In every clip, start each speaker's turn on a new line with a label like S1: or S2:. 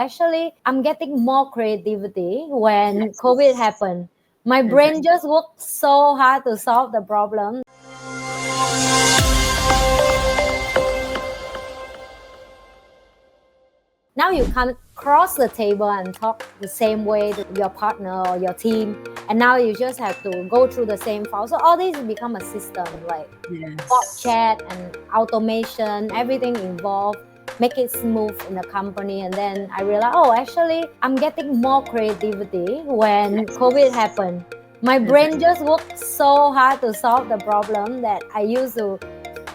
S1: Actually, I'm getting more creativity when COVID happened. My brain just worked so hard to solve the problem. Now you can't cross the table and talk the same way to your partner or your team. And now you just have to go through the same file. So all these become a system like bot chat and automation, everything involved, make it smooth in the company. And then I realized, actually, I'm getting more creativity when COVID happened. My brain just worked so hard to solve the problem that I used to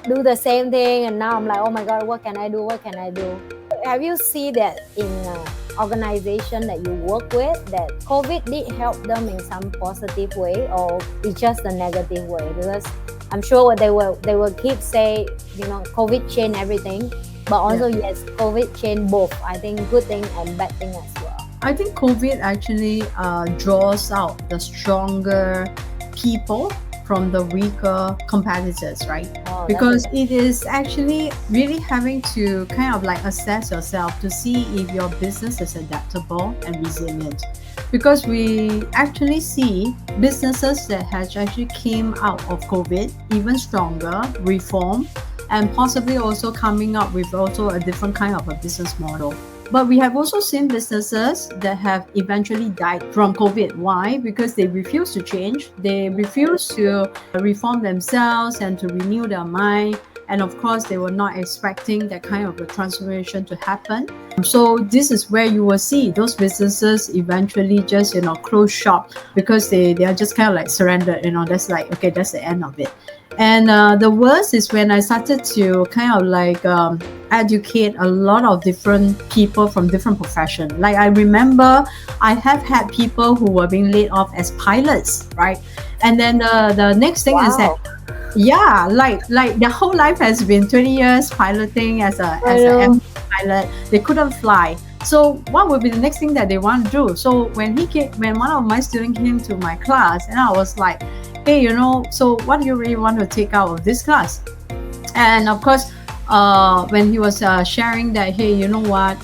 S1: do the same thing. And now I'm like, oh my God, what can I do? What can I do? Have you seen that in an organization that you work with, that COVID did help them in some positive way, or it's just a negative way? Because I'm sure they will keep say, COVID changed everything, but also yes, COVID changed both. I think good thing and bad thing as well.
S2: I think COVID actually draws out the stronger people from the weaker competitors, right? Because it is actually really having to kind of like assess yourself to see if your business is adaptable and resilient. Because we actually see businesses that has actually came out of COVID even stronger, reformed, and possibly also coming up with also a different kind of a business model. But we have also seen businesses that have eventually died from COVID. Why? Because they refuse to change. They refuse to reform themselves and to renew their mind. And of course, they were not expecting that kind of a transformation to happen. So this is where you will see those businesses eventually just, close shop because they are just kind of like surrendered. That's like, okay, that's the end of it. And the worst is when I started to kind of like educate a lot of different people from different professions. Like I remember I have had people who were being laid off as pilots, right? And then the next thing is that, like their whole life has been 20 years piloting as a pilot. They couldn't fly. So what would be the next thing that they want to do? So when one of my students came to my class, and I was like, hey, so what do you really want to take out of this class? And of course, when he was sharing that, hey, you know what?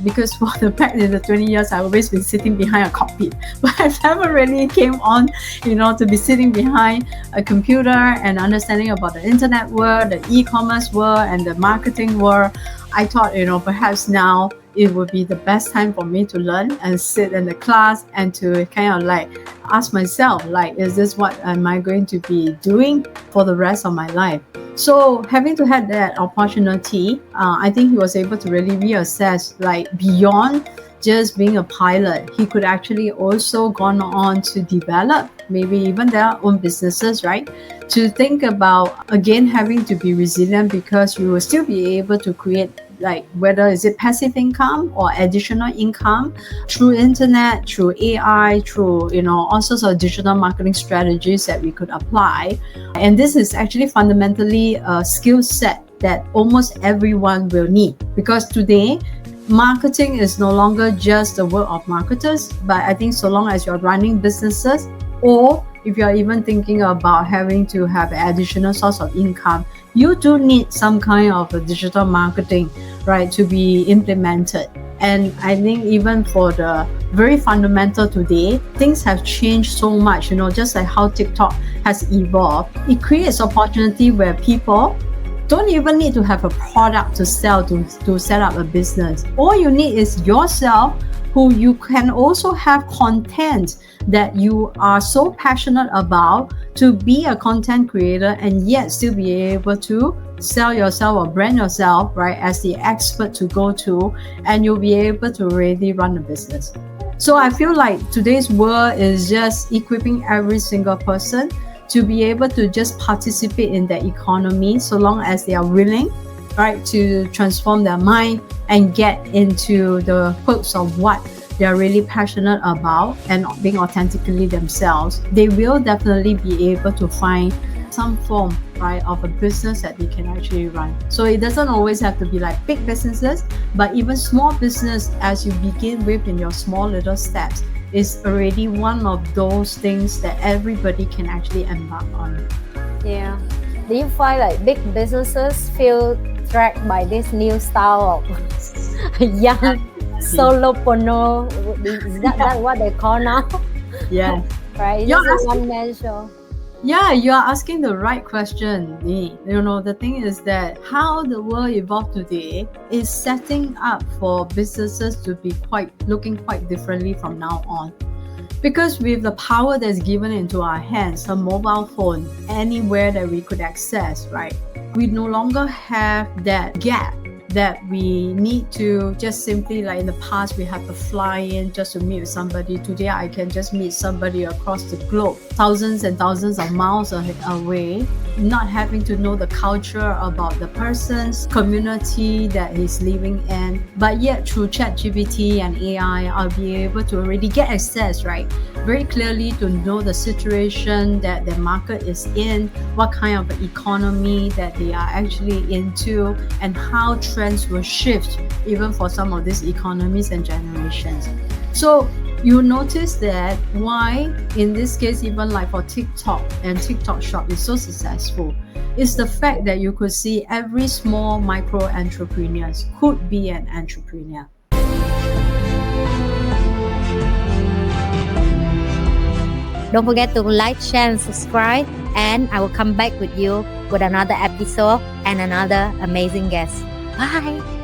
S2: Because for the fact in the 20 years, I've always been sitting behind a cockpit, but I've never really came on, to be sitting behind a computer and understanding about the internet world, the e-commerce world, and the marketing world. I thought, perhaps now it would be the best time for me to learn and sit in the class and to kind of like ask myself, like, is this what am I going to be doing for the rest of my life? So having to have that opportunity, I think he was able to really reassess, like beyond just being a pilot, he could actually also gone on to develop maybe even their own businesses, right? To think about, again, having to be resilient because you will still be able to create, like whether is it passive income or additional income through internet, through AI, through all sorts of digital marketing strategies that we could apply. And this is actually fundamentally a skill set that almost everyone will need, because today marketing is no longer just the work of marketers, but I think so long as you're running businesses, or if you're even thinking about having to have additional source of income, you do need some kind of a digital marketing, right, to be implemented. And I think even for the very fundamental today, things have changed so much, just like how TikTok has evolved. It creates opportunity where people don't even need to have a product to sell to set up a business. All you need is yourself, who you can also have content that you are so passionate about to be a content creator and yet still be able to sell yourself or brand yourself, right, as the expert to go to, and you'll be able to really run a business. So I feel like today's world is just equipping every single person to be able to just participate in the economy so long as they are willing, right, to transform their mind and get into the quotes of what they are really passionate about and being authentically themselves. They will definitely be able to find some form, right, of a business that they can actually run. So it doesn't always have to be like big businesses, but even small business as you begin with in your small little steps is already one of those things that everybody can actually embark on.
S1: Yeah. Do you find like big businesses feel threatened by this new style of young Solopreneur. Is that what they call now?
S2: Yeah.
S1: Right? It's just a one-man show.
S2: Yeah, you are asking the right question. The thing is that how the world evolved today is setting up for businesses to be looking quite differently from now on. Because with the power that's given into our hands, a mobile phone, anywhere that we could access, right? We no longer have that gap that we need to just simply, like in the past, we had to fly in just to meet somebody. Today, I can just meet somebody across the globe, thousands and thousands of miles away, not having to know the culture about the person's community that he's living in. But yet, through ChatGPT and AI, I'll be able to already get access, right? Very clearly to know the situation that the market is in, what kind of economy that they are actually into, and how trends will shift even for some of these economies and generations. So you notice that why, in this case, even like for TikTok and TikTok Shop is so successful, is the fact that you could see every small micro entrepreneur could be an entrepreneur.
S1: Don't forget to like, share, and subscribe. And I will come back with you with another episode and another amazing guest. Bye.